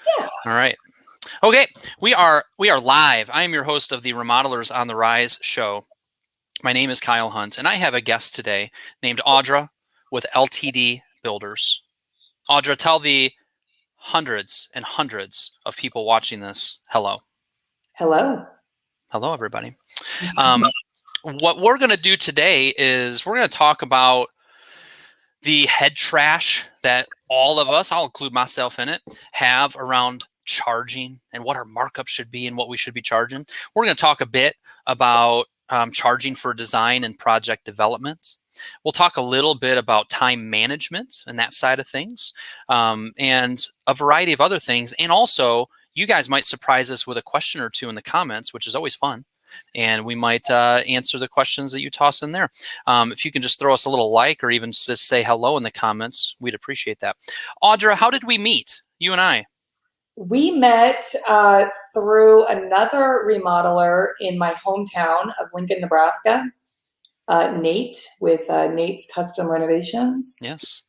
Yeah. All right. Okay, we are live. I am your host of the Remodelers on the Rise show. My name is Kyle Hunt, and I have a guest today named Audra with LTD Builders. Audra, tell the hundreds and hundreds of people watching this hello. Hello. Hello, everybody. What we're going to do today is we're going to talk about the head trash that all of us, I'll include myself in it, have around charging and what our markup should be and what we should be charging. We're going to talk a bit about charging for design and project development. We'll talk a little bit about time management and that side of things, and a variety of other things. And also, you guys might surprise us with a question or two in the comments, which is always fun. And we might answer the questions that you toss in there. If you can just throw us a little like or even just say hello in the comments, we'd appreciate that. Audra, how did we meet, you and I? We met through another remodeler in my hometown of Lincoln, Nebraska, Nate, with Nate's Custom Renovations. Yes.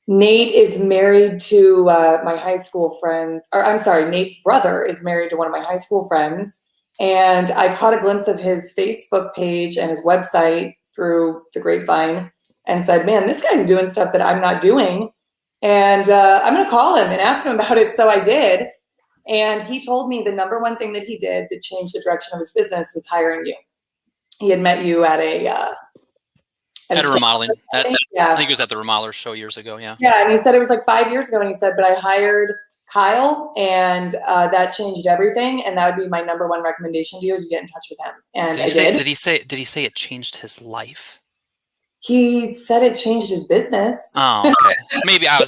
Nate is married to my high school friends, or I'm sorry, Nate's brother is married to one of my high school friends. And I caught a glimpse of his Facebook page and his website through the grapevine and said, man, this guy's doing stuff that I'm not doing. And I'm going to call him and ask him about it. So I did. And he told me the number one thing that he did that changed the direction of his business was hiring you. He had met you at a remodeling. I think yeah. it was at the Remodeler show years ago. Yeah. Yeah. And he said it was like 5 years ago. And he said, but I hired Kyle, and that changed everything. And that would be my number one recommendation to you, is you get in touch with him. And did he say it changed his life? He said it changed his business. Oh, okay. maybe I'm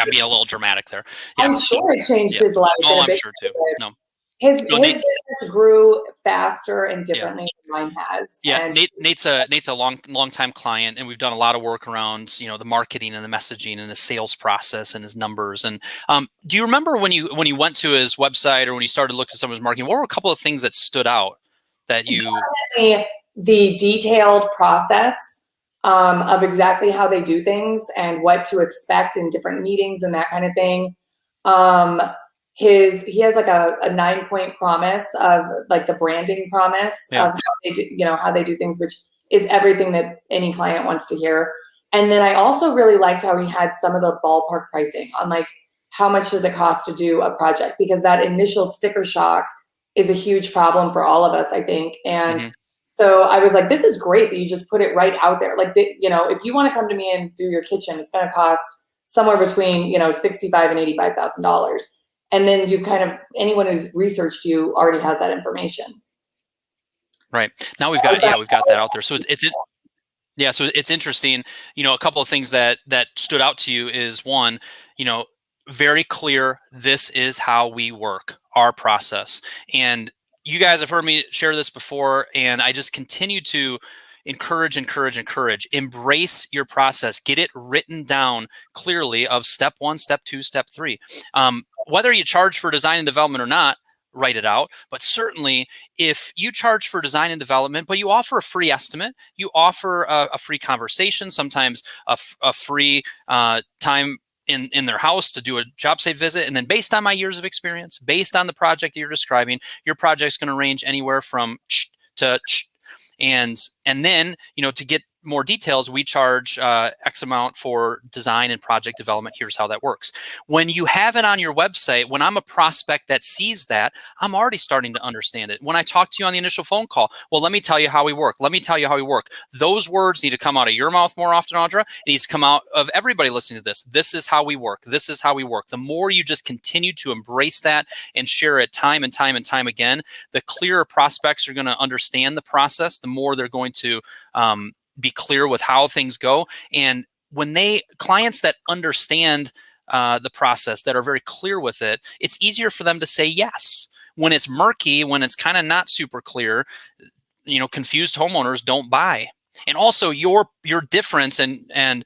being a little dramatic there. Yeah. I'm sure it changed his life. Oh, I'm sure too. No. His business grew faster and differently than mine has. Yeah, and Nate's a long time client, and we've done a lot of work around the marketing and the messaging and the sales process and his numbers. And do you remember when you went to his website or when you started looking at some of his marketing? What were a couple of things that stood out that you? Definitely the detailed process of exactly how they do things and what to expect in different meetings and that kind of thing. He has like a 9-point promise of like the branding promise of how they do, how they do things, which is everything that any client wants to hear. And then I also really liked how he had some of the ballpark pricing on like how much does it cost to do a project, because that initial sticker shock is a huge problem for all of us, I think. And so I was like, this is great that you just put it right out there. Like, if you want to come to me and do your kitchen, it's going to cost somewhere between, $65,000 and $85,000. And then you anyone who's researched you already has that information. Right. Now we've got that out there. So it's interesting. A couple of things that stood out to you is one, very clear. This is how we work, our process. And you guys have heard me share this before, and I just continue to encourage. Embrace your process. Get it written down clearly of step 1, step 2, step 3. Whether you charge for design and development or not, write it out. But certainly, if you charge for design and development, but you offer a free estimate, you offer a free conversation, sometimes a free time in their house to do a job site visit. And then based on my years of experience, based on the project that you're describing, your project's going to range anywhere from to and then, to get more details, we charge X amount for design and project development. Here's how that works. When you have it on your website, when I'm a prospect that sees that, I'm already starting to understand it. When I talk to you on the initial phone call, well, let me tell you how we work. Those words need to come out of your mouth more often, Audra. It needs to come out of everybody listening to this. This is how we work. The more you just continue to embrace that and share it time and time again, the clearer prospects are going to understand the process, the more they're going to be clear with how things go. And when clients that understand the process, that are very clear with it, it's easier for them to say yes. When it's murky, when it's kind of not super clear, confused homeowners don't buy. And also your difference and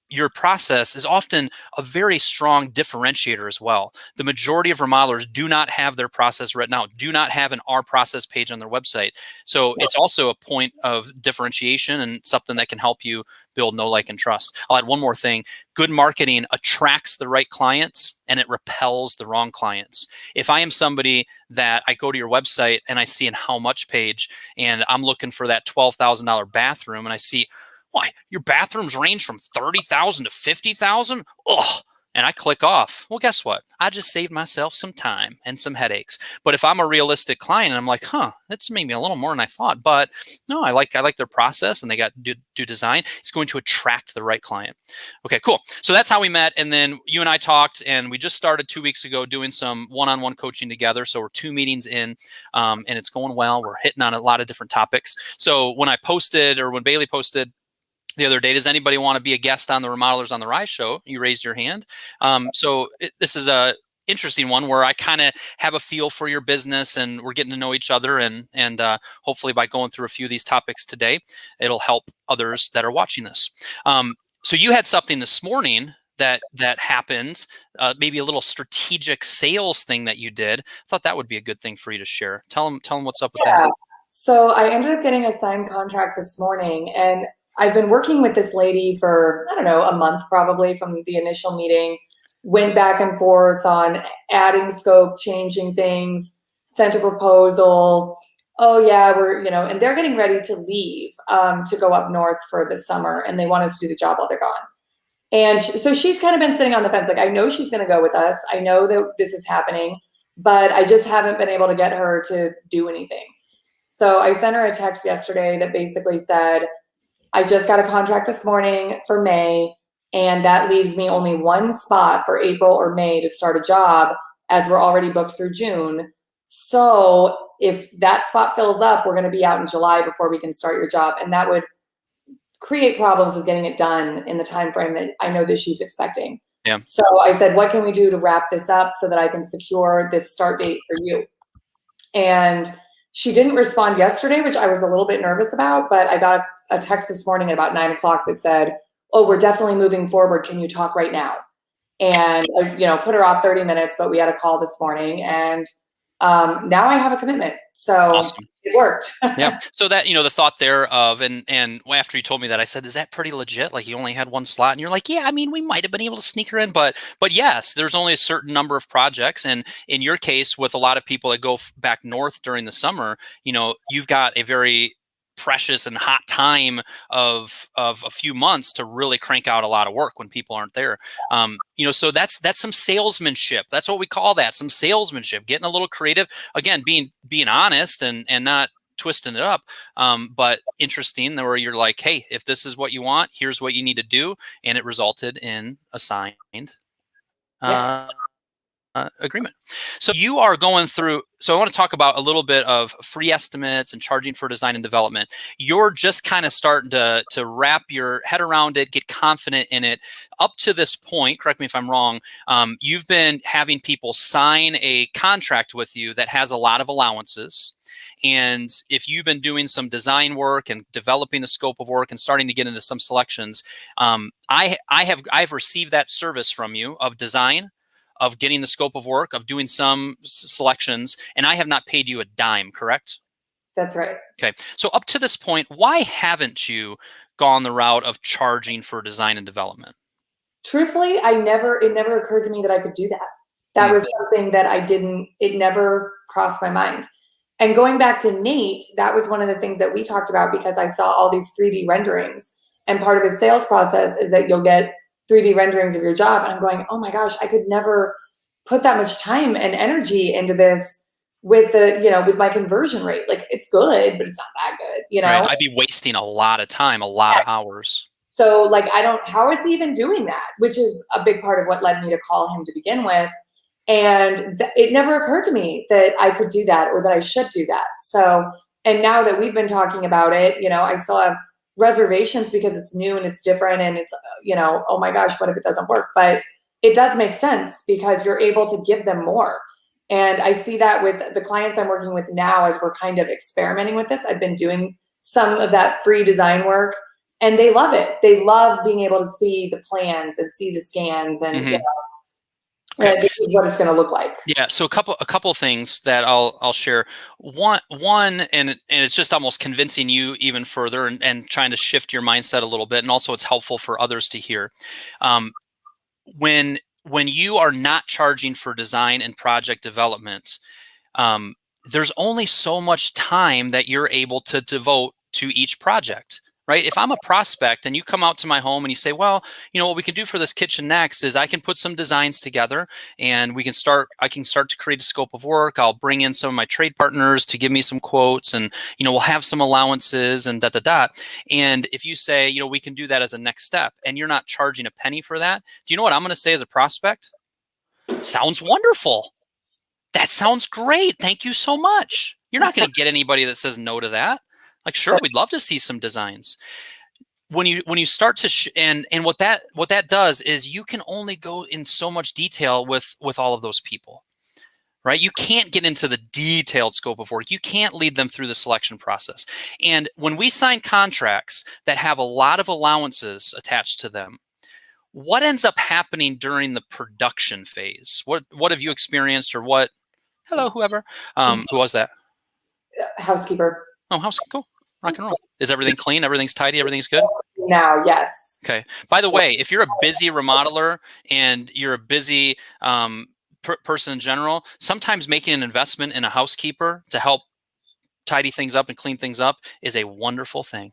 your process is often a very strong differentiator as well. The majority of remodelers do not have their process written out, do not have an Our Process page on their website. So it's also a point of differentiation and something that can help you build know, like, and trust. I'll add one more thing. Good marketing attracts the right clients and it repels the wrong clients. If I am somebody that I go to your website and I see an how much page and I'm looking for that $12,000 bathroom and I see, why, your bathrooms range from 30,000 to 50,000? Ugh. And I click off. Well, guess what? I just saved myself some time and some headaches. But if I'm a realistic client and I'm like, that's maybe a little more than I thought, but no, I like their process and they got do design, it's going to attract the right client. Okay, cool. So that's how we met. And then you and I talked, and we just started 2 weeks ago doing some one-on-one coaching together. So we're 2 meetings in, and it's going well. We're hitting on a lot of different topics. So when I posted, or when Bailey posted the other day, does anybody want to be a guest on the Remodelers on the Rise show? You raised your hand. This is a interesting one where I kind of have a feel for your business and we're getting to know each other. And hopefully by going through a few of these topics today, it'll help others that are watching this. So you had something this morning that happened, maybe a little strategic sales thing that you did. I thought that would be a good thing for you to share. Tell them what's up with that. So I ended up getting a signed contract this morning, and I've been working with this lady for, I don't know, a month probably from the initial meeting, went back and forth on adding scope, changing things, sent a proposal. Oh yeah, and they're getting ready to leave to go up north for the summer, and they want us to do the job while they're gone. And so she's kind of been sitting on the fence. Like, I know she's going to go with us. I know that this is happening, but I just haven't been able to get her to do anything. So I sent her a text yesterday that basically said, I just got a contract this morning for May, and that leaves me only one spot for April or May to start a job, as we're already booked through June. So if that spot fills up, we're going to be out in July before we can start your job. And that would create problems with getting it done in the time frame that I know that she's expecting. Yeah. So I said, what can we do to wrap this up so that I can secure this start date for you? And she didn't respond yesterday, which I was a little bit nervous about, but I got a text this morning at about 9 o'clock that said, oh, we're definitely moving forward. Can you talk right now? And, put her off 30 minutes, but we had a call this morning, and now I have a commitment. So awesome. It worked. Yeah. So that, the thought there of, and after you told me that, I said, is that pretty legit? Like, you only had one slot? And you're like, yeah, I mean, we might have been able to sneak her in, but yes, there's only a certain number of projects. And in your case, with a lot of people that go back north during the summer, you've got a very precious and hot time of a few months to really crank out a lot of work when people aren't there. So that's some salesmanship. That's what we call that, some salesmanship, getting a little creative, again, being honest and not twisting it up. But interesting where you're like, hey, if this is what you want, here's what you need to do. And it resulted in a signed Yes. Agreement. So you are going through, so I want to talk about a little bit of free estimates and charging for design and development. You're just kind of starting to wrap your head around it, get confident in it. Up to this point, correct me if I'm wrong, you've been having people sign a contract with you that has a lot of allowances. And if you've been doing some design work and developing a scope of work and starting to get into some selections, I've received that service from you of design, of getting the scope of work, of doing some selections, and I have not paid you a dime, correct? That's right. Okay. So up to this point, why haven't you gone the route of charging for design and development? Truthfully, it never occurred to me that I could do that. That was something that it never crossed my mind. And going back to Nate, that was one of the things that we talked about, because I saw all these 3D renderings, and part of his sales process is that you'll get 3D renderings of your job. And I'm going, oh my gosh, I could never put that much time and energy into this with with my conversion rate. Like, it's good, but it's not that good, Right. I'd be wasting a lot of time, a lot of hours. So like, how is he even doing that? Which is a big part of what led me to call him to begin with. And it never occurred to me that I could do that, or that I should do that. So, and now that we've been talking about it, I still have reservations because it's new and it's different, and it's, oh my gosh, what if it doesn't work? But it does make sense, because you're able to give them more. And I see that with the clients I'm working with now, as we're kind of experimenting with this. I've been doing some of that free design work and they love it. They love being able to see the plans and see the scans and you know, this is what it's going to look like. Yeah. So a couple things that I'll share. One, and it's just almost convincing you even further and trying to shift your mindset a little bit, and also it's helpful for others to hear. When you are not charging for design and project development, there's only so much time that you're able to devote to each project, right? If I'm a prospect and you come out to my home and you say, well, you know, what we can do for this kitchen next is I can put some designs together and I can start to create a scope of work. I'll bring in some of my trade partners to give me some quotes, and, you know, we'll have some allowances and And if you say, you know, we can do that as a next step and you're not charging a penny for that, do you know what I'm going to say as a prospect? Sounds wonderful. That sounds great. Thank you so much. You're not going to get anybody that says no to that. Like, sure, we'd love to see some designs. When you start to and what that does is you can only go in so much detail with all of those people, right? You can't get into the detailed scope of work. You can't lead them through the selection process. And when we sign contracts that have a lot of allowances attached to them, what ends up happening during the production phase? What have you experienced, or what? Hello, whoever. Who was that? Housekeeper. Oh, housekeeper. Cool. Rock and roll. Is everything clean? Everything's tidy? Everything's good? Now, yes. Okay. By the way, if you're a busy remodeler and you're a busy person in general, sometimes making an investment in a housekeeper to help tidy things up and clean things up is a wonderful thing.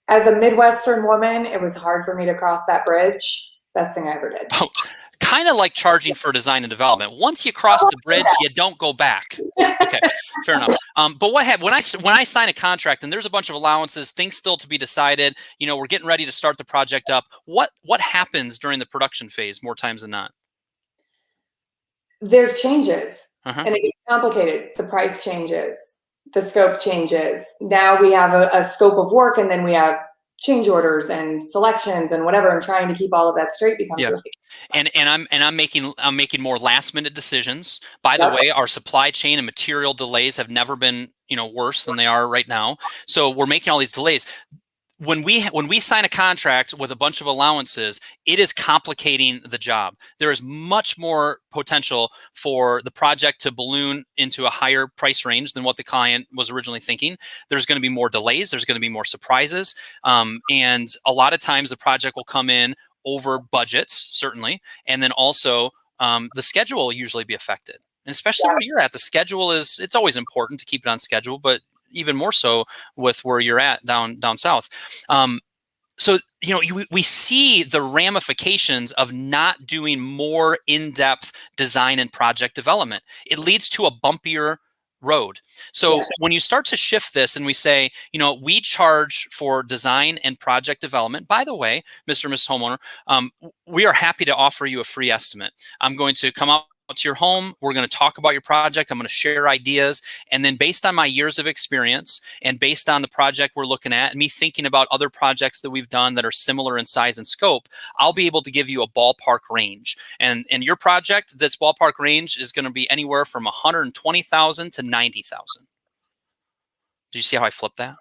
As a Midwestern woman, it was hard for me to cross that bridge. Best thing I ever did. Oh, kind of like charging for design and development. Once you cross the bridge, you don't go back. Okay, fair enough. But when I sign a contract and there's a bunch of allowances, things still to be decided, you know, we're getting ready to start the project up. What happens during the production phase more times than not? There's changes, and it gets complicated. The price changes, the scope changes. Now we have a scope of work, and then we have change orders and selections and whatever, and trying to keep all of that straight becomes really and I'm making more last minute decisions. By the way, our supply chain and material delays have never been, you know, worse than they are right now. So we're making all these delays. When we sign a contract with a bunch of allowances, it is complicating the job. There is much more potential for the project to balloon into a higher price range than what the client was originally thinking. There's going to be more delays. There's going to be more surprises. And a lot of times the project will come in over budgets, certainly. And then also the schedule will usually be affected. And especially where you're at, the schedule it's always important to keep it on schedule, but even more so with where you're at down south. So, you know, we see the ramifications of not doing more in-depth design and project development. It leads to a bumpier road. So when you start to shift this and we say, you know, we charge for design and project development. By the way, Mr. and Mrs. Homeowner, we are happy to offer you a free estimate. I'm going to come out to your home. We're going to talk about your project. I'm going to share ideas. And then based on my years of experience and based on the project we're looking at and me thinking about other projects that we've done that are similar in size and scope, I'll be able to give you a ballpark range. And your project, this ballpark range is going to be anywhere from 120,000 to 90,000. Did you see how I flipped that?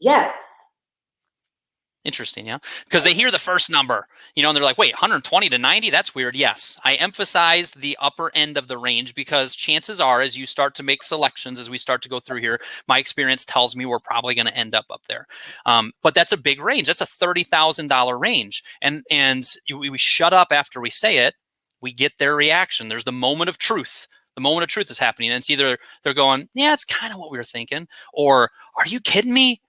Yes. Interesting, yeah? Because they hear the first number, you know, and they're like, wait, 120 to 90? That's weird. Yes, I emphasize the upper end of the range because chances are, as you start to make selections, as we start to go through here, my experience tells me we're probably going to end up there. But that's a big range. That's a $30,000 range. And we shut up after we say it. We get their reaction. There's the moment of truth. The moment of truth is happening. And it's either they're going, yeah, it's kind of what we were thinking. Or, are you kidding me?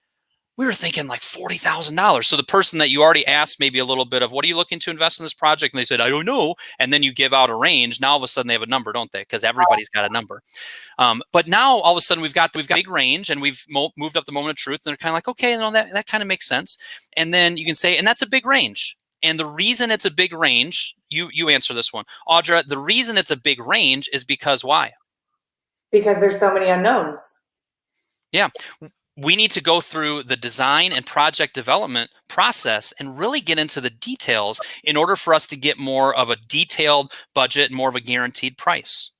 We were thinking like $40,000. So the person that you already asked maybe a little bit of, what are you looking to invest in this project? And they said, I don't know. And then you give out a range. Now all of a sudden they have a number, don't they? Because everybody's got a number. But now all of a sudden we've got a big range and we've moved up the moment of truth. And they're kind of like, okay, no, that kind of makes sense. And then you can say, and that's a big range. And the reason it's a big range, you answer this one. Audra, the reason it's a big range is because why? Because there's so many unknowns. Yeah. We need to go through the design and project development process and really get into the details in order for us to get more of a detailed budget and more of a guaranteed price.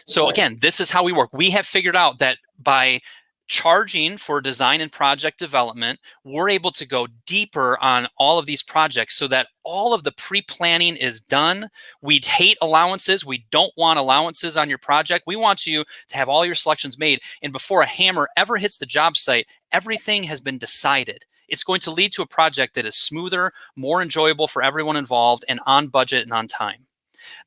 So again, this is how we work. We have figured out that by charging for design and project development, we're able to go deeper on all of these projects so that all of the pre-planning is done. We'd hate allowances. We don't want allowances on your project. We want you to have all your selections made. And before a hammer ever hits the job site, everything has been decided. It's going to lead to a project that is smoother, more enjoyable for everyone involved, and on budget and on time.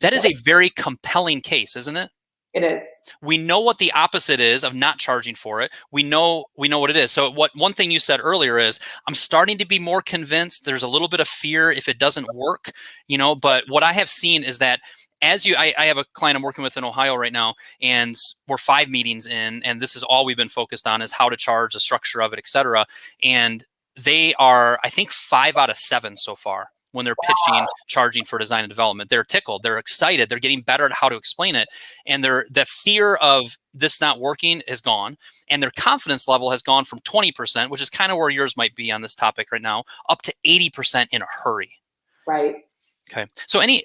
That is a very compelling case, isn't it? It is. We know what the opposite is of not charging for it. We know what it is. So one thing you said earlier is, I'm starting to be more convinced. There's a little bit of fear if it doesn't work, but what I have seen is that I have a client I'm working with in Ohio right now, and we're 5 meetings in, and this is all we've been focused on is how to charge, the structure of it, et cetera. And they are, I think, 5 out of 7 so far. When they're pitching, charging for design and development, they're tickled, they're excited, they're getting better at how to explain it. And the fear of this not working is gone. And their confidence level has gone from 20%, which is kind of where yours might be on this topic right now, up to 80% in a hurry. Right. Okay. So any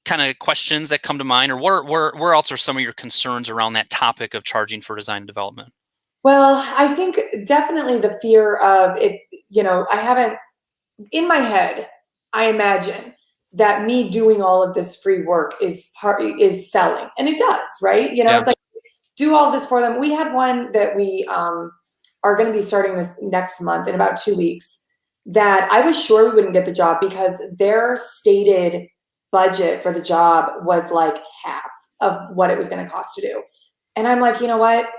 kind of questions that come to mind, or where else are some of your concerns around that topic of charging for design and development? Well, I think definitely the fear of in my head, I imagine that me doing all of this free work is selling, and it does, right? It's like, do all of this for them. We had one that we are going to be starting this next month in about 2 weeks, that I was sure we wouldn't get the job because their stated budget for the job was like half of what it was going to cost to do. And I'm like, you know what?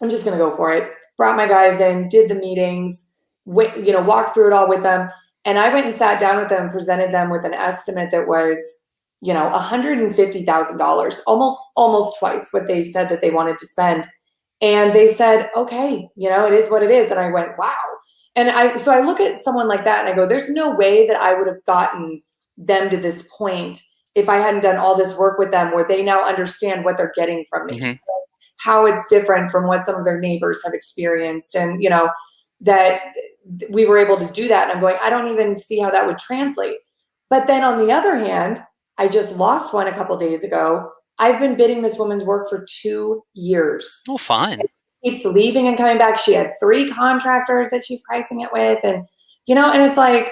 I'm just going to go for it. Brought my guys in, did the meetings, walked through it all with them. And I went and sat down with them, presented them with an estimate that was, $150,000, almost twice what they said that they wanted to spend. And they said, okay, it is what it is. And I went, wow. And so I look at someone like that and I go, there's no way that I would have gotten them to this point if I hadn't done all this work with them, where they now understand what they're getting from me, how it's different from what some of their neighbors have experienced. And, that we were able to do that. And I'm going, I don't even see how that would translate. But then on the other hand, I just lost one a couple of days ago. I've been bidding this woman's work for 2 years. Oh, fine. Keeps leaving and coming back. She had 3 contractors that she's pricing it with. And, and it's like,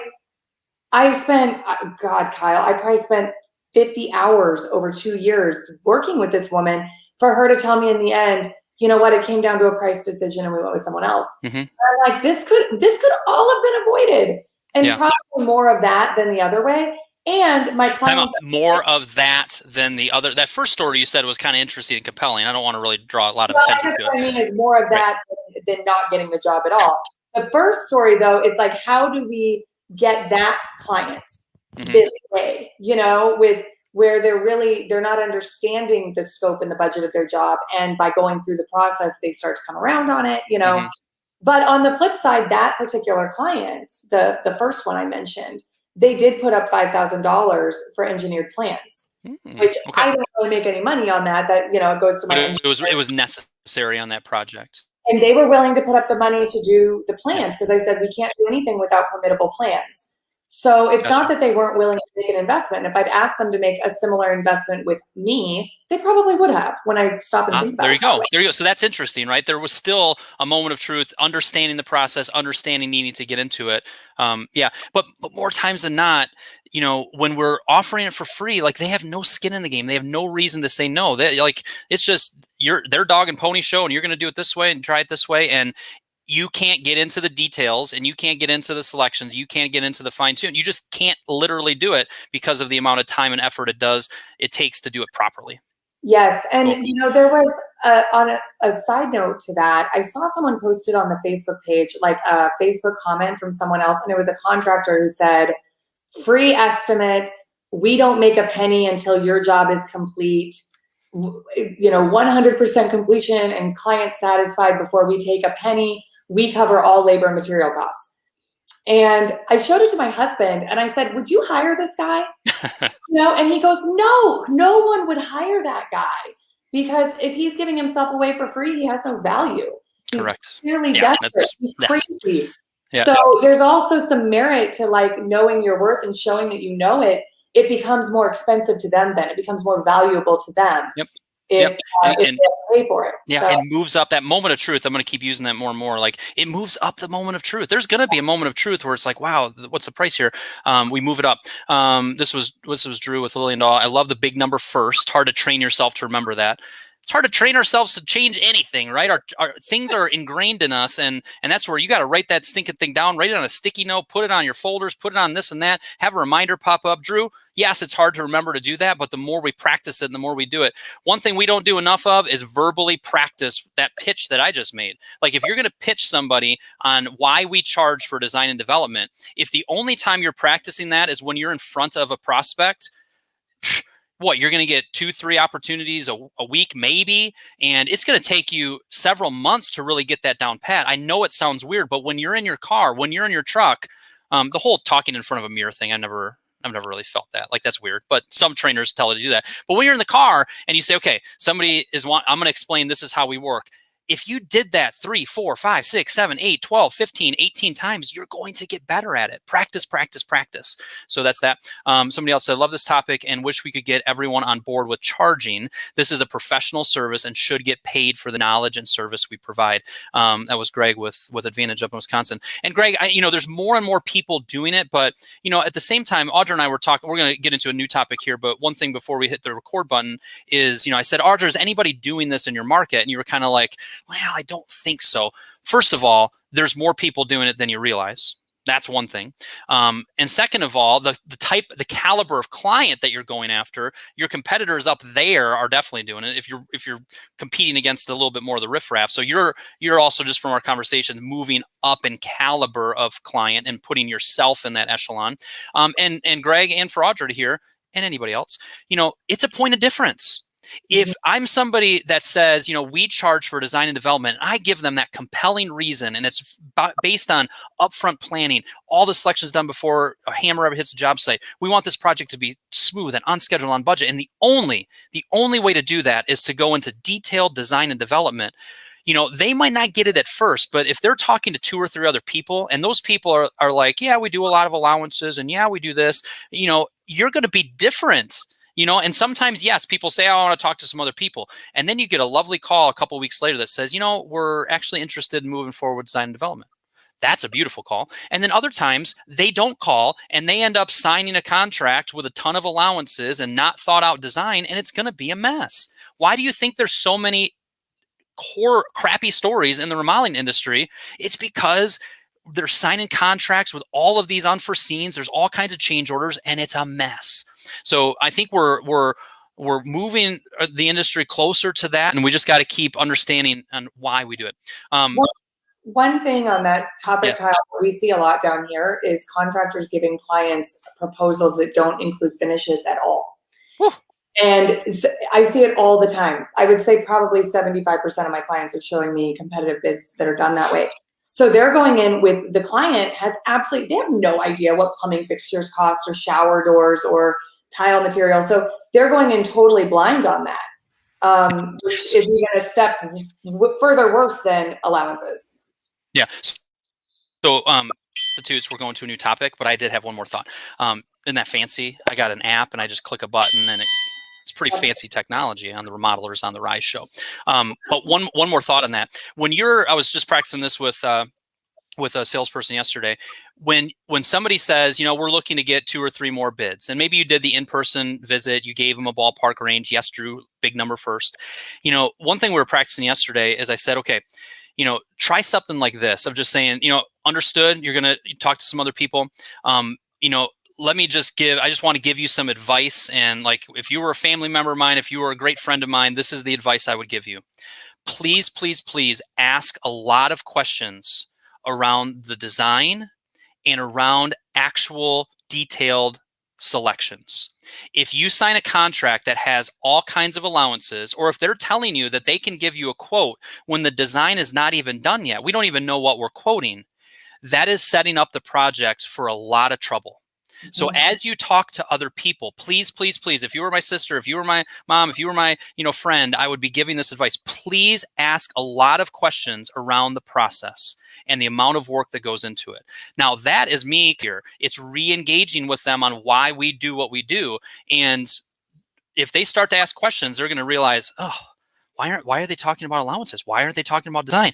I spent, God, Kyle, I probably spent 50 hours over 2 years working with this woman for her to tell me in the end, you know what, it came down to a price decision and we went with someone else. I'm like, this could all have been avoided. And probably more of that than the other way. And my client— more of that than the other. That first story you said was kind of interesting and compelling. I don't want to really draw a lot of attention to it. What I mean is more of that than not getting the job at all. The first story, though, it's like, how do we get that client this way, with where they're not understanding the scope and the budget of their job. And by going through the process, they start to come around on it, But on the flip side, that particular client, the first one I mentioned, they did put up $5,000 for engineered plans, which I don't really make any money on that. That, it goes to my— But it was necessary on that project. And they were willing to put up the money to do the plans, because I said, we can't do anything without permittable plans. So it's not that they weren't willing to make an investment. And if I'd asked them to make a similar investment with me, they probably would have, when I stop and think about it. There you go. So that's interesting, right? There was still a moment of truth, understanding the process, understanding needing to get into it. But more times than not, when we're offering it for free, like, they have no skin in the game. They have no reason to say no. It's just their dog and pony show, and you're going to do it this way and try it this way. And you can't get into the details, and you can't get into the selections. You can't get into the fine tune. You just can't literally do it because of the amount of time and effort it takes to do it properly. Yes. And, there was on a side note to that, I saw someone posted on the Facebook page, like a Facebook comment from someone else. And it was a contractor who said, free estimates. We don't make a penny until your job is complete. 100% completion and client satisfied before we take a penny. We cover all labor and material costs. And I showed it to my husband and I said, would you hire this guy? And he goes, no one would hire that guy, because if he's giving himself away for free, he has no value. He's Correct. clearly desperate. He's crazy. Yeah. So there's also some merit to, like, knowing your worth and showing that you know it. It becomes more expensive to them then. It becomes more valuable to them. Yep. if, Yep. if they have to pay for it. Yeah, So. and moves up that moment of truth. I'm going to keep using that more and more. Like, it moves up the moment of truth. There's going to be a moment of truth where it's like, wow, what's the price here? We move it up. This was Drew with Lillian Doll. I love the big number first. Hard to train yourself to remember that. It's hard to train ourselves to change anything, right? Our things are ingrained in us, and that's where you got to write that stinking thing down, write it on a sticky note, put it on your folders, put it on this and that, have a reminder pop up. Drew, yes, it's hard to remember to do that, but the more we practice it, the more we do it. One thing we don't do enough of is verbally practice that pitch that I just made. Like, if you're going to pitch somebody on why we charge for design and development, if the only time you're practicing that is when you're in front of a prospect, what, you're going to get 2-3 opportunities a week, maybe, and it's going to take you several months to really get that down pat. I know it sounds weird, but when you're in your car, when you're in your truck, the whole talking in front of a mirror thing, I've never really felt that. Like, that's weird, but some trainers tell you to do that. But when you're in the car and you say, okay, I'm going to explain, this is how we work. If you did that 3, 4, 5, 6, 7, 8, 12, 15, 18 times, you're going to get better at it. Practice, practice, practice. So that's that. Somebody else said, love this topic and wish we could get everyone on board with charging. This is a professional service and should get paid for the knowledge and service we provide. That was Greg with Advantage up in Wisconsin. And Greg, there's more and more people doing it, but at the same time, Audra and I were talking, we're going to get into a new topic here, but one thing before we hit the record button is, I said, Audra, is anybody doing this in your market? And you were kind of like, well, I don't think so. First of all, there's more people doing it than you realize. That's one thing. And second of all, the caliber of client that you're going after, your competitors up there are definitely doing it. If you're competing against a little bit more of the riffraff, so you're also, just from our conversations, moving up in caliber of client and putting yourself in that echelon. And Greg, and for Audra to hear, and anybody else, it's a point of difference. If I'm somebody that says, we charge for design and development, I give them that compelling reason, and it's based on upfront planning, all the selections done before a hammer ever hits the job site. We want this project to be smooth and on schedule, on budget. And the only way to do that is to go into detailed design and development. They might not get it at first, but if they're talking to 2 or 3 other people, and those people are like, yeah, we do a lot of allowances, and yeah, we do this, you're going to be different. And sometimes, yes, people say, oh, I want to talk to some other people. And then you get a lovely call a couple of weeks later that says, we're actually interested in moving forward with design and development. That's a beautiful call. And then other times they don't call and they end up signing a contract with a ton of allowances and not thought out design, and it's going to be a mess. Why do you think there's so many core crappy stories in the remodeling industry? It's because they're signing contracts with all of these unforeseens. There's all kinds of change orders, and it's a mess. So I think we're moving the industry closer to that, and we just got to keep understanding on why we do it. One thing on that topic, yes. Kyle, we see a lot down here is contractors giving clients proposals that don't include finishes at all. Whew. And I see it all the time. I would say probably 75% of my clients are showing me competitive bids that are done that way. So they're going in with, the client they have no idea what plumbing fixtures cost, or shower doors, or tile material. So they're going in totally blind on that, which is even a step further worse than allowances. Yeah. So substitutes, we're going to a new topic, but I did have one more thought. Isn't that fancy? I got an app and I just click a button, and it's pretty fancy technology on the Remodelers on the Rise show. But one more thought on that. I was just practicing this with a salesperson yesterday. When somebody says, we're looking to get 2 or 3 more bids, and maybe you did the in-person visit, you gave them a ballpark range. Yes, Drew, big number first. One thing we were practicing yesterday is I said, okay, try something like this of just saying, understood, you're going to talk to some other people. I just want to give you some advice. And like, if you were a family member of mine, if you were a great friend of mine, this is the advice I would give you. Please, please, please ask a lot of questions around the design and around actual detailed selections. If you sign a contract that has all kinds of allowances, or if they're telling you that they can give you a quote when the design is not even done yet, we don't even know what we're quoting, that is setting up the project for a lot of trouble. So as you talk to other people, please, please, please, if you were my sister, if you were my mom, if you were my friend, I would be giving this advice. Please ask a lot of questions around the process and the amount of work that goes into it. Now, that is me here. It's re-engaging with them on why we do what we do. And if they start to ask questions, they're going to realize, oh, why are they talking about allowances? Why aren't they talking about design?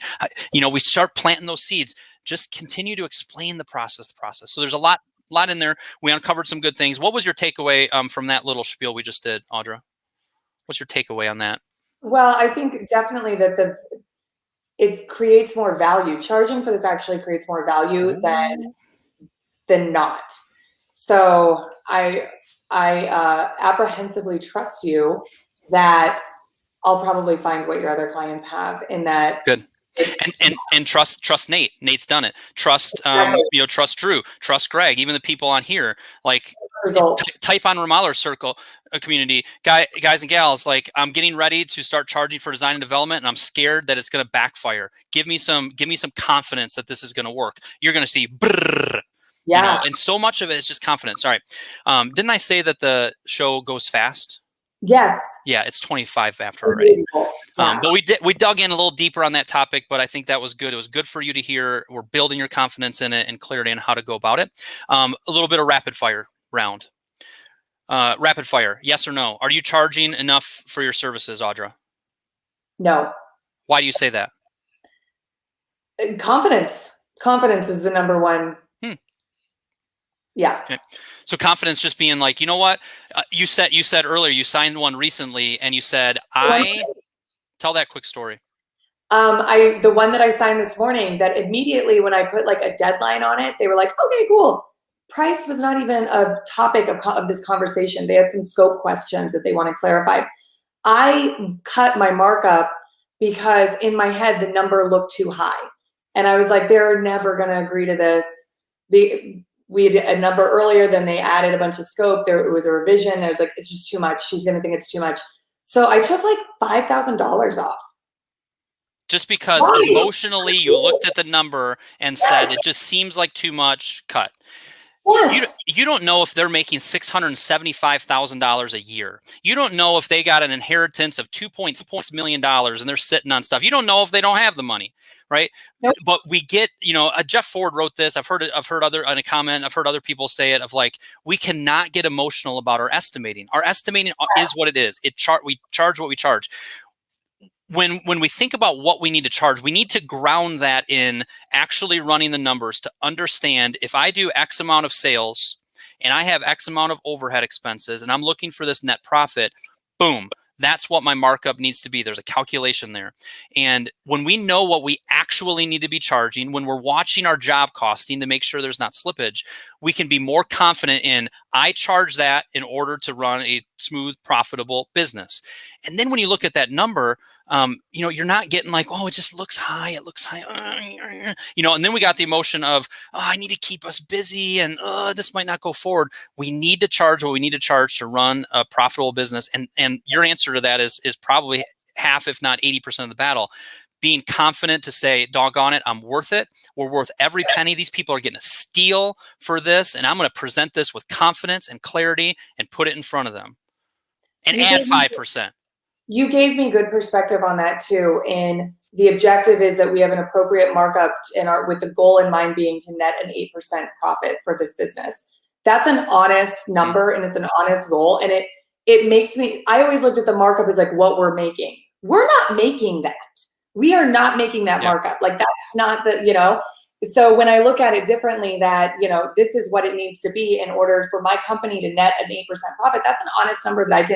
We start planting those seeds. Just continue to explain the process. So there's a lot in there. We uncovered some good things. What was your takeaway from that little spiel we just did, Audra? What's your takeaway on that? Well, I think definitely that it creates more value. Charging for this actually creates more value than not. So I apprehensively trust you that I'll probably find what your other clients have in that. Good. And trust Nate. Nate's done it. Trust trust Drew, trust Greg, even the people on here. Like type on Remodeler Circle community, guys and gals, like, I'm getting ready to start charging for design and development, and I'm scared that it's going to backfire. Give me some confidence that this is going to work. You're going to see and so much of it is just confidence. All right. Didn't I say that the show goes fast? Yes. Yeah, it's 25 after already. But we dug in a little deeper on that topic, but I think that was good. It was good for you to hear. We're building your confidence in it and clarity on how to go about it. A little bit of rapid fire round. Rapid fire, yes or no? Are you charging enough for your services, Audra? No. Why do you say that? Confidence. Confidence is the number one. Yeah. Okay. So confidence just being like, you know what? You said earlier you signed one recently, and you said, tell that quick story. The one that I signed this morning, that immediately when I put like a deadline on it, they were like, okay, cool. Price was not even a topic of this conversation. They had some scope questions that they wanted clarified. I cut my markup because in my head, the number looked too high. And I was like, they're never going to agree to this. We had a number earlier, then they added a bunch of scope. It was a revision. I was like, it's just too much. She's going to think it's too much. So I took like $5,000 off. Just because emotionally you looked at the number and said, it just seems like too much, cut. Yes. You don't know if they're making $675,000 a year. You don't know if they got an inheritance of $2.6 million and they're sitting on stuff. You don't know if they don't have the money, right? Nope. But we get, Jeff Ford wrote this. I've heard other people say it, of like, we cannot get emotional about our estimating. Our estimating is what it is. We charge what we charge. When we think about what we need to charge, we need to ground that in actually running the numbers to understand, if I do X amount of sales and I have X amount of overhead expenses and I'm looking for this net profit, boom, that's what my markup needs to be. There's a calculation there. And when we know what we actually need to be charging, when we're watching our job costing to make sure there's not slippage, we can be more confident in, I charge that in order to run a smooth, profitable business. And then when you look at that number, you're not getting like, oh, it just looks high. It looks high. And then we got the emotion of, oh, I need to keep us busy and this might not go forward. We need to charge what we need to charge to run a profitable business. And your answer to that is probably half, if not 80% of the battle. Being confident to say, doggone it, I'm worth it. We're worth every penny. These people are getting a steal for this. And I'm going to present this with confidence and clarity and put it in front of them. And add 5%. You gave me good perspective on that too. And the objective is that we have an appropriate markup with the goal in mind being to net an 8% profit for this business. That's an honest number and it's an honest goal. And it makes me, I always looked at the markup as like what we're making. We're not making that. We are not making that markup. Like that's not the, so when I look at it differently, that, this is what it needs to be in order for my company to net an 8% profit. That's an honest number that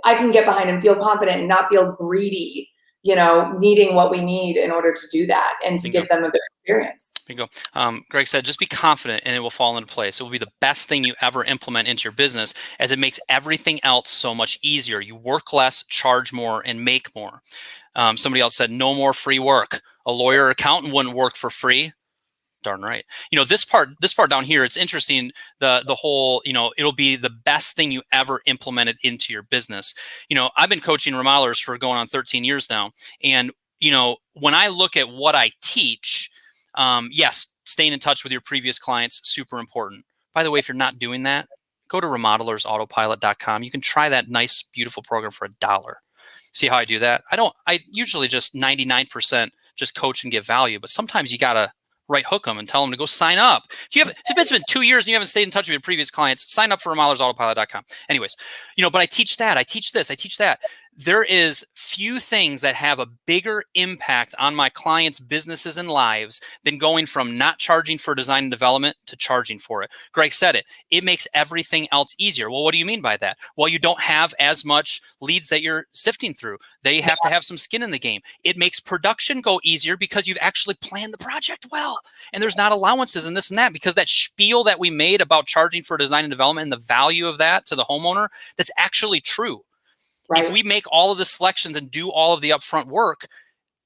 I can get behind and feel confident and not feel greedy, needing what we need in order to do that and to give them a good experience. Bingo. Greg said, just be confident and it will fall into place. It will be the best thing you ever implement into your business, as it makes everything else so much easier. You work less, charge more, and make more. Somebody else said, no more free work. A lawyer or accountant wouldn't work for free. Darn right. This part down here, it's interesting. The whole, it'll be the best thing you ever implemented into your business. I've been coaching remodelers for going on 13 years now. And, when I look at what I teach, yes, staying in touch with your previous clients, super important. By the way, if you're not doing that, go to remodelersautopilot.com. You can try that nice, beautiful program for $1. See how I do that? I usually just 99% just coach and give value, but sometimes you gotta right hook them and tell them to go sign up. If it's been 2 years and you haven't stayed in touch with your previous clients, sign up for remodelersautopilot.com. Anyways, but I teach that, I teach this, I teach that. There is few things that have a bigger impact on my clients' businesses and lives than going from not charging for design and development to charging for it. Greg said it. It makes everything else easier. Well, what do you mean by that? Well, you don't have as much leads that you're sifting through. They have to have some skin in the game. It makes production go easier because you've actually planned the project well. And there's not allowances and this and that, because that spiel that we made about charging for design and development and the value of that to the homeowner, that's actually true. Right. If we make all of the selections and do all of the upfront work,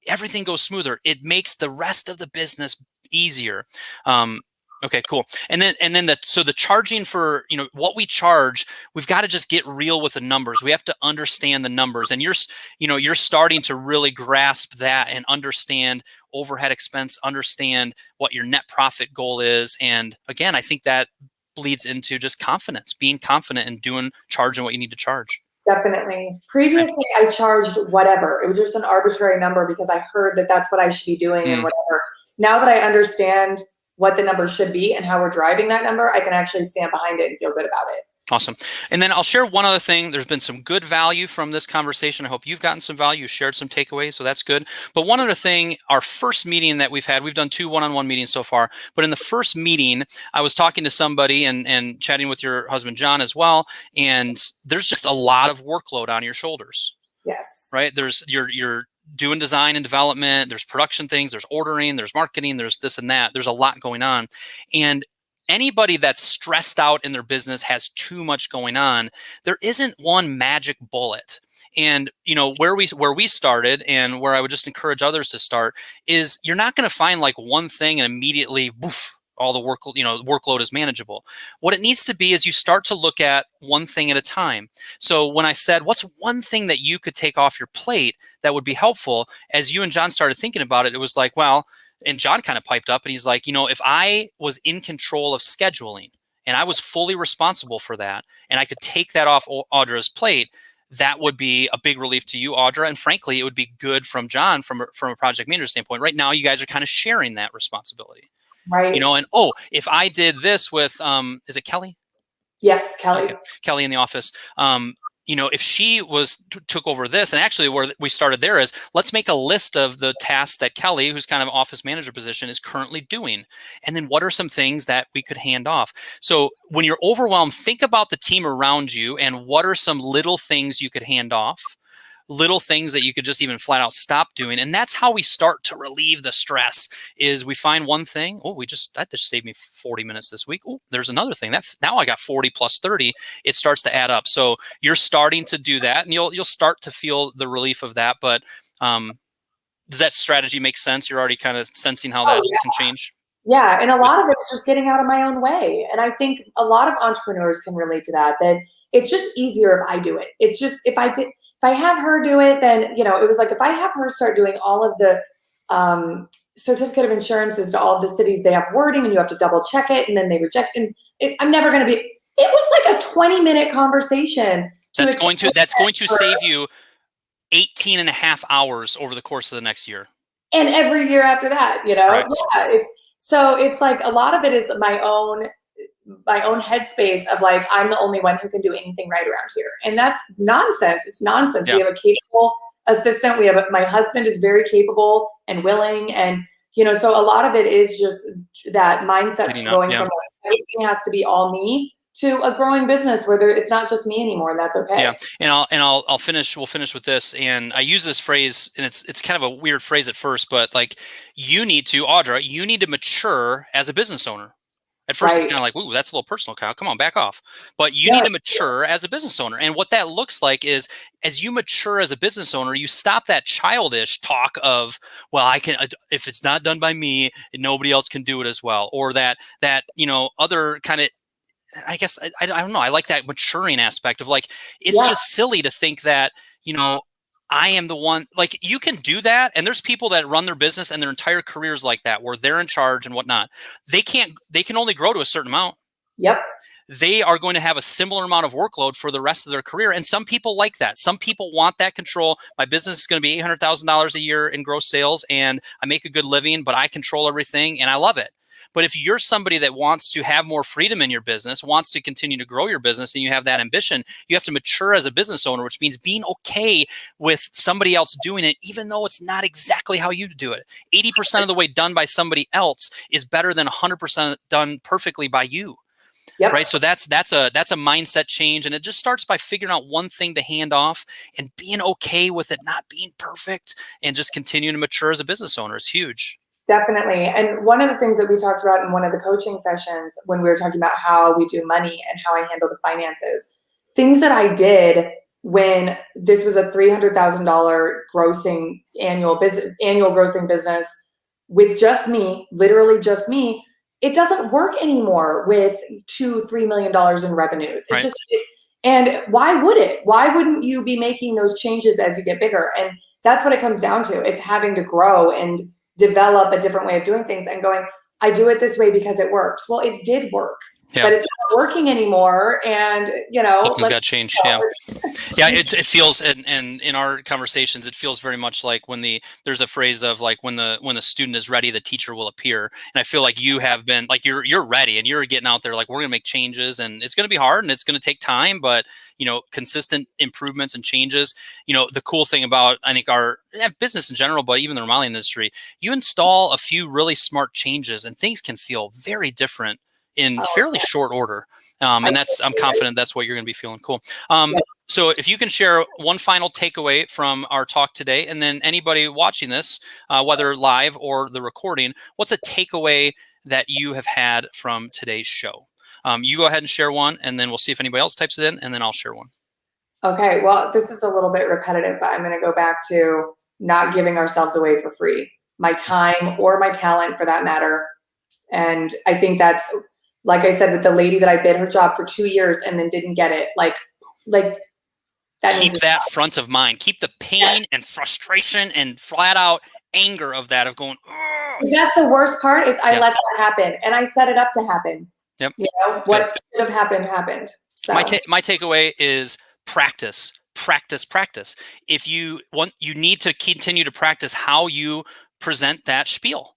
everything goes smoother. It makes the rest of the business easier. Okay, cool. And then the charging for, what we charge, we've got to just get real with the numbers. We have to understand the numbers, and you're starting to really grasp that and understand overhead expense, understand what your net profit goal is. And again, I think that bleeds into just confidence, being confident in charging what you need to charge. Definitely. Previously, I charged whatever. It was just an arbitrary number because I heard that that's what I should be doing and whatever. Now that I understand what the number should be and how we're driving that number, I can actually stand behind it and feel good about it. Awesome. And then I'll share one other thing. There's been some good value from this conversation. I hope you've gotten some value. You shared some takeaways, so that's good. But one other thing, our first meeting that we've done 2 one-on-one meetings so far. But in the first meeting, I was talking to somebody and chatting with your husband, John, as well. And there's just a lot of workload on your shoulders. Yes. Right? You're doing design and development. There's production things. There's ordering. There's marketing. There's this and that. There's a lot going on. And anybody that's stressed out in their business has too much going on. There isn't one magic bullet. And where we started, and where I would just encourage others to start, is you're not going to find like one thing and immediately woof, all the workload is manageable. What it needs to be is you start to look at one thing at a time. So when I said, what's one thing that you could take off your plate that would be helpful, as you and John started thinking about it, it was like, well, and John kind of piped up and he's like, if I was in control of scheduling and I was fully responsible for that, and I could take that off Audra's plate, that would be a big relief to you, Audra. And frankly, it would be good from John from a project manager standpoint. Right now, you guys are kind of sharing that responsibility. Right. And if I did this with, is it Kelly? Yes, Kelly. Okay. Kelly in the office. If she took over this, and actually where we started there is, let's make a list of the tasks that Kelly, who's kind of office manager position, is currently doing. And then what are some things that we could hand off? So when you're overwhelmed, think about the team around you and what are some little things you could hand off, little things that you could just even flat out stop doing. And that's how we start to relieve the stress, is we find one thing. Oh, that just saved me 40 minutes this week. Oh, there's another thing. Now I got 40 plus 30. It starts to add up. So you're starting to do that, and you'll start to feel the relief of that. But does that strategy make sense? You're already kind of sensing how that can change? Yeah. And a lot of it's just getting out of my own way. And I think a lot of entrepreneurs can relate to that it's just easier if I do it. It's just, if I have her do it, then, it was like, if I have her start doing all of the certificate of insurances to all of the cities, they have wording and you have to double check it and then they reject it. And I'm never going to be, it was like a 20-minute conversation. That's going to save you 18 and a half hours over the course of the next year. And every year after that, Right. Yeah, it's like a lot of it is my own headspace of like, I'm the only one who can do anything right around here. And that's nonsense. It's nonsense. Yeah. We have a capable assistant. My husband is very capable and willing. And, so a lot of it is just that mindset going from like, everything has to be all me to a growing business where it's not just me anymore. And that's okay. Yeah. And we'll finish with this. And I use this phrase, and it's kind of a weird phrase at first, but like, Audra, you need to mature as a business owner. At first, It's kind of like, ooh, that's a little personal, Kyle. Come on, back off. But you need to mature as a business owner. And what that looks like is, as you mature as a business owner, you stop that childish talk of, well, I can, if it's not done by me, nobody else can do it as well. Or that other kind of, I guess, I don't know. I like that maturing aspect of like, it's just silly to think that, I am the one. Like, you can do that, and there's people that run their business and their entire careers like that, where they're in charge and whatnot. They can only grow to a certain amount. Yep. they are going to have a similar amount of workload for the rest of their career. And some people like that. Some people want that control. My business is going to be $800,000 a year in gross sales, and I make a good living, but I control everything and I love it. But if you're somebody that wants to have more freedom in your business, wants to continue to grow your business, and you have that ambition, you have to mature as a business owner, which means being okay with somebody else doing it, even though it's not exactly how you do it. 80% of the way done by somebody else is better than 100% done perfectly by you. Yep. Right. So that's a mindset change. And it just starts by figuring out one thing to hand off and being okay with it not being perfect, and just continuing to mature as a business owner is huge. Definitely. And one of the things that we talked about in one of the coaching sessions when we were talking about how we do money and how I handle the finances, things that I did when this was a $300,000 grossing annual grossing business with just me, literally just me, it doesn't work anymore with $2-3 million in revenues. Right. And why would it? Why wouldn't you be making those changes as you get bigger? And that's what it comes down to. It's having to grow and develop a different way of doing things and going, I do it this way because it works. Well, it did work, but it's not working anymore. And, something's got to change. Yeah. Yeah. It feels, and in our conversations, it feels very much like when there's a phrase of like, when the student is ready, the teacher will appear. And I feel like you have been like, you're ready and you're getting out there. Like, we're going to make changes, and it's going to be hard and it's going to take time, but consistent improvements and changes. The cool thing about, I think, our business in general, but even the remodeling industry, you install a few really smart changes and things can feel very different in fairly short order. And I'm confident that's what you're going to be feeling. Cool. So if you can share one final takeaway from our talk today, and then anybody watching this, whether live or the recording, what's a takeaway that you have had from today's show? You go ahead and share one, and then we'll see if anybody else types it in, and then I'll share one. Okay. Well, this is a little bit repetitive, but I'm going to go back to not giving ourselves away for free, my time or my talent for that matter. And I think that's, like I said, with the lady that I bid her job for 2 years and then didn't get it, like that. Keep that front of mind. Keep the pain and frustration and flat out anger of that, of going, ugh. That's the worst part, is I let that happen and I set it up to happen. Yep. What should have happened. So. My takeaway is practice. If you need to continue to practice how you present that spiel.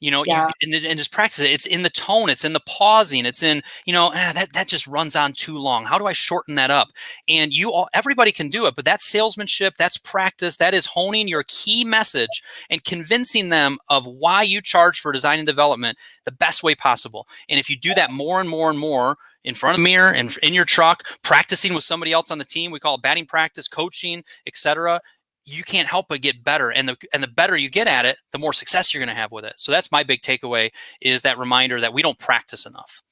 And just practice it. It's in the tone. It's in the pausing. It's in, that just runs on too long. How do I shorten that up? And everybody can do it, but that's salesmanship. That's practice. That is honing your key message and convincing them of why you charge for design and development the best way possible. And if you do that more and more and more, in front of the mirror and in your truck, practicing with somebody else on the team, we call it batting practice, coaching, etc., you can't help but get better. And the better you get at it, the more success you're going to have with it. So that's my big takeaway, is that reminder that we don't practice enough.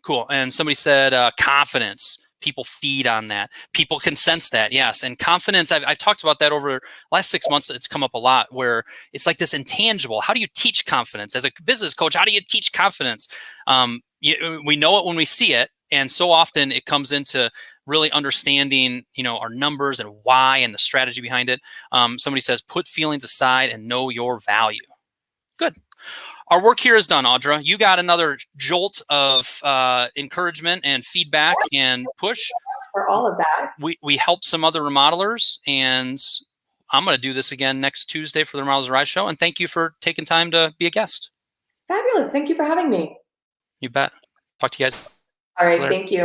Cool. And somebody said confidence. People feed on that. People can sense that. Yes. And confidence, I've talked about that over the last 6 months. It's come up a lot, where it's like this intangible. How do you teach confidence? As a business coach, how do you teach confidence? We know it when we see it. And so often it comes into really understanding, our numbers and why and the strategy behind it. Somebody says, put feelings aside and know your value. Good. Our work here is done, Audra. You got another jolt of encouragement and feedback and push. For all of that. We helped some other remodelers, and I'm going to do this again next Tuesday for the Remodelers Rise show. And thank you for taking time to be a guest. Fabulous. Thank you for having me. You bet. Talk to you guys. All right. Thank you.